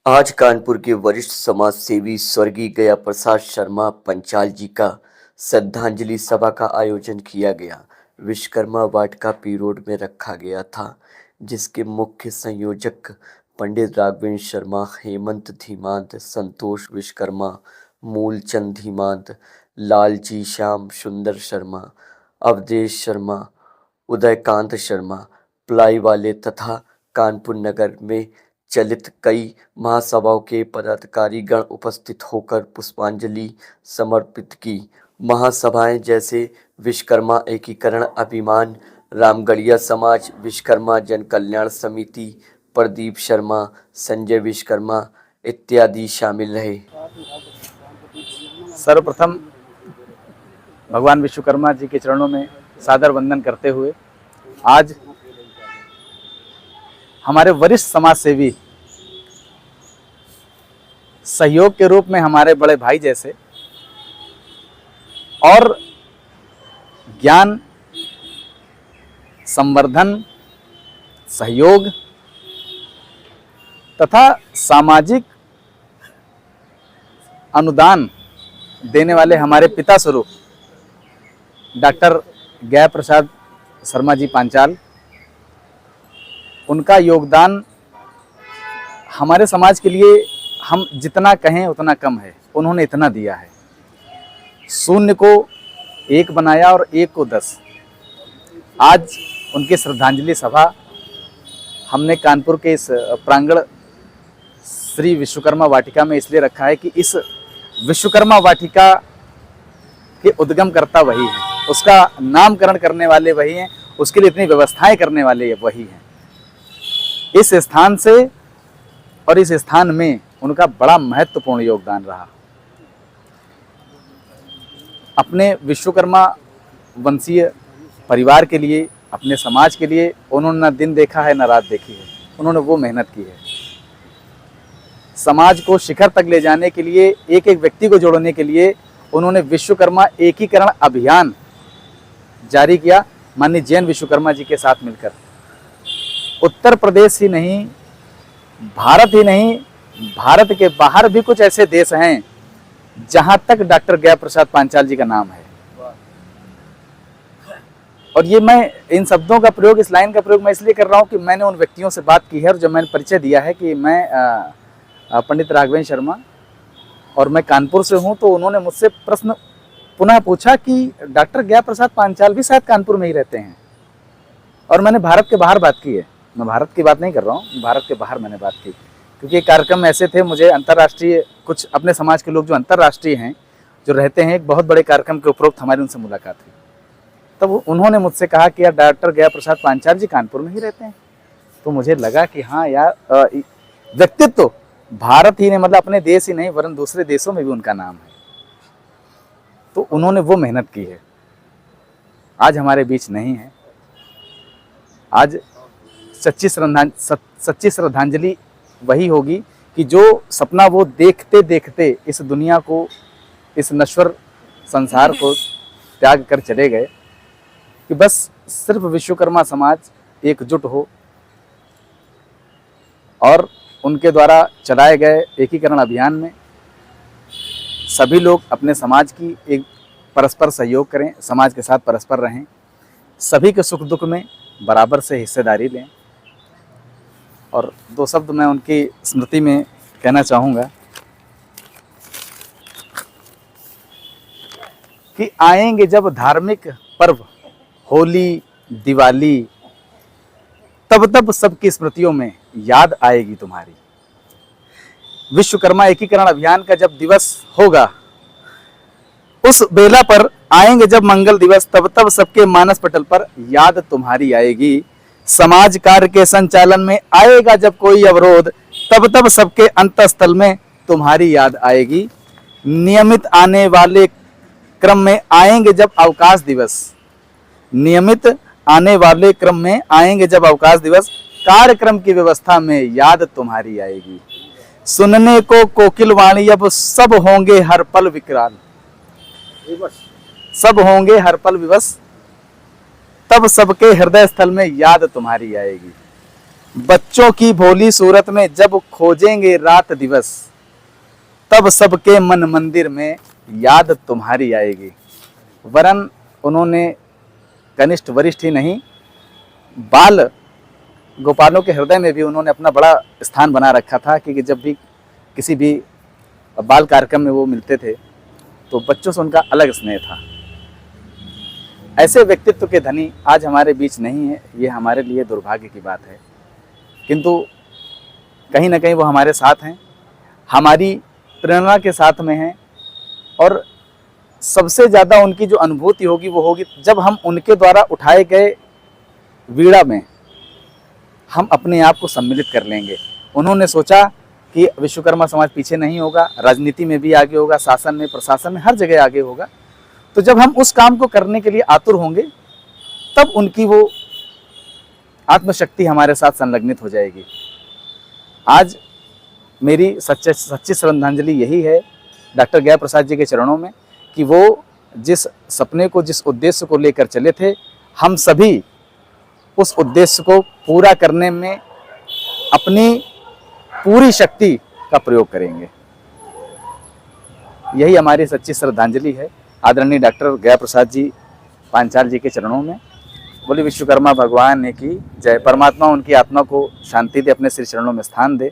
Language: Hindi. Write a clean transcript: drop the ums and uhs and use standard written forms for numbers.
आज कानपुर के वरिष्ठ समाज सेवी स्वर्गीय गया प्रसाद शर्मा पंचाल जी का श्रद्धांजलि सभा का आयोजन किया गया। विश्वकर्मा वाटिका पी रोड में रखा गया था, जिसके मुख्य संयोजक पंडित राघवेंद्र शर्मा, हेमंत धीमांत, संतोष विश्वकर्मा, मूलचंद धीमांत, लालजी श्याम सुंदर शर्मा, अवधेश शर्मा, उदयकांत शर्मा, प्लाई वाले तथा कानपुर नगर में चलित कई महासभाओं के पदाधिकारी गण उपस्थित होकर पुष्पांजलि समर्पित की। महासभाएं जैसे विश्वकर्मा एकीकरण अभियान, रामगढ़िया समाज, विश्वकर्मा जन कल्याण समिति, प्रदीप शर्मा, संजय विश्वकर्मा इत्यादि शामिल रहे। सर्वप्रथम भगवान विश्वकर्मा जी के चरणों में सादर वंदन करते हुए आज हमारे वरिष्ठ समाज सेवी सहयोग के रूप में हमारे बड़े भाई जैसे और ज्ञान संवर्धन, सहयोग तथा सामाजिक अनुदान देने वाले हमारे पिता स्वरूप डॉक्टर गया प्रसाद शर्मा जी पांचाल, उनका योगदान हमारे समाज के लिए हम जितना कहें उतना कम है। उन्होंने इतना दिया है, 0 को 1 बनाया और 1 को 10। आज उनकी श्रद्धांजलि सभा हमने कानपुर के इस प्रांगण श्री विश्वकर्मा वाटिका में इसलिए रखा है कि इस विश्वकर्मा वाटिका के उद्गमकर्ता वही है, उसका नामकरण करने वाले वही हैं, उसके लिए इतनी व्यवस्थाएं करने वाले वही हैं। इस स्थान से और इस स्थान में उनका बड़ा महत्वपूर्ण योगदान रहा। अपने विश्वकर्मा वंशीय परिवार के लिए, अपने समाज के लिए उन्होंने न दिन देखा है न रात देखी है। उन्होंने वो मेहनत की है। समाज को शिखर तक ले जाने के लिए, एक एक व्यक्ति को जोड़ने के लिए उन्होंने विश्वकर्मा एकीकरण अभियान जारी किया, माननीय जैन विश्वकर्मा जी के साथ मिलकर। उत्तर प्रदेश ही नहीं, भारत ही नहीं, भारत के बाहर भी कुछ ऐसे देश हैं जहां तक डॉक्टर गया प्रसाद पांचाल जी का नाम है। और ये मैं इन शब्दों का प्रयोग, इस लाइन का प्रयोग मैं इसलिए कर रहा हूं कि मैंने उन व्यक्तियों से बात की है और जब मैंने परिचय दिया है कि मैं पंडित राघवेंद्र शर्मा और मैं कानपुर से हूं, तो उन्होंने मुझसे प्रश्न पुनः पूछा कि डॉक्टर गया प्रसाद पांचाल भी शायद कानपुर में ही रहते हैं। और मैंने भारत के बाहर बात की है, मैं भारत की बात नहीं कर रहा हूँ, भारत के बाहर मैंने बात की, क्योंकि कार्यक्रम ऐसे थे, मुझे अंतर्राष्ट्रीय कुछ अपने समाज के लोग जो अंतर्राष्ट्रीय हैं, जो रहते हैं, एक बहुत बड़े कार्यक्रम के उपरोक्त हमारी उनसे मुलाकात हुई। तब उन्होंने मुझसे कहा कि यार डॉक्टर गया प्रसाद पांचाल जी कानपुर में ही रहते हैं। तो मुझे लगा कि हाँ यार, व्यक्तित्व तो भारत ही नहीं, मतलब अपने देश ही नहीं वरन दूसरे देशों में भी उनका नाम है। तो उन्होंने वो मेहनत की है, आज हमारे बीच नहीं है। आज सच्ची श्रद्धांजलि वही होगी कि जो सपना वो देखते देखते इस दुनिया को, इस नश्वर संसार को त्याग कर चले गए, कि बस सिर्फ विश्वकर्मा समाज एकजुट हो और उनके द्वारा चलाए गए एकीकरण अभियान में सभी लोग अपने समाज की एक परस्पर सहयोग करें, समाज के साथ परस्पर रहें, सभी के सुख दुख में बराबर से हिस्सेदारी लें। और 2 शब्द मैं उनकी स्मृति में कहना चाहूँगा कि आएंगे जब धार्मिक पर्व होली, दिवाली, तब तब सबकी स्मृतियों में याद आएगी तुम्हारी। विश्वकर्मा एकीकरण अभियान का जब दिवस होगा, उस बेला पर आएंगे जब मंगल दिवस, तब तब सबके मानस पटल पर याद तुम्हारी आएगी। समाज कार्य के संचालन में आएगा जब कोई अवरोध, तब तब सबके अंतस्थल में तुम्हारी याद आएगी। नियमित आने वाले क्रम में आएंगे जब अवकाश दिवस, नियमित आने वाले क्रम में आएंगे जब अवकाश दिवस, कार्यक्रम की व्यवस्था में याद तुम्हारी आएगी। सुनने को कोकिल वाणी अब सब होंगे हर पल विकराल, सब होंगे हर पल विवश, तब सबके हृदय स्थल में याद तुम्हारी आएगी। बच्चों की भोली सूरत में जब खोजेंगे रात दिवस, तब सबके मन मंदिर में याद तुम्हारी आएगी। वरन उन्होंने कनिष्ठ वरिष्ठ ही नहीं, बाल गोपालों के हृदय में भी उन्होंने अपना बड़ा स्थान बना रखा था कि जब भी किसी भी बाल कार्यक्रम में वो मिलते थे तो बच्चों से उनका अलग स्नेह था। ऐसे व्यक्तित्व के धनी आज हमारे बीच नहीं है, ये हमारे लिए दुर्भाग्य की बात है, किंतु कहीं ना कहीं वो हमारे साथ हैं, हमारी प्रेरणा के साथ में हैं। और सबसे ज़्यादा उनकी जो अनुभूति होगी वो होगी जब हम उनके द्वारा उठाए गए वीणा में हम अपने आप को सम्मिलित कर लेंगे। उन्होंने सोचा कि विश्वकर्मा समाज पीछे नहीं होगा, राजनीति में भी आगे होगा, शासन में, प्रशासन में, हर जगह आगे होगा। तो जब हम उस काम को करने के लिए आतुर होंगे तब उनकी वो आत्मशक्ति हमारे साथ संलग्नित हो जाएगी। आज मेरी सच्ची श्रद्धांजलि यही है डॉक्टर गया प्रसाद जी के चरणों में कि वो जिस सपने को, जिस उद्देश्य को लेकर चले थे, हम सभी उस उद्देश्य को पूरा करने में अपनी पूरी शक्ति का प्रयोग करेंगे। यही हमारी सच्ची श्रद्धांजलि है आदरणीय डॉक्टर गया प्रसाद जी पांचाल जी के चरणों में। बोले विश्वकर्मा भगवान ने की जय। परमात्मा उनकी आत्मा को शांति दे, अपने श्री चरणों में स्थान दे।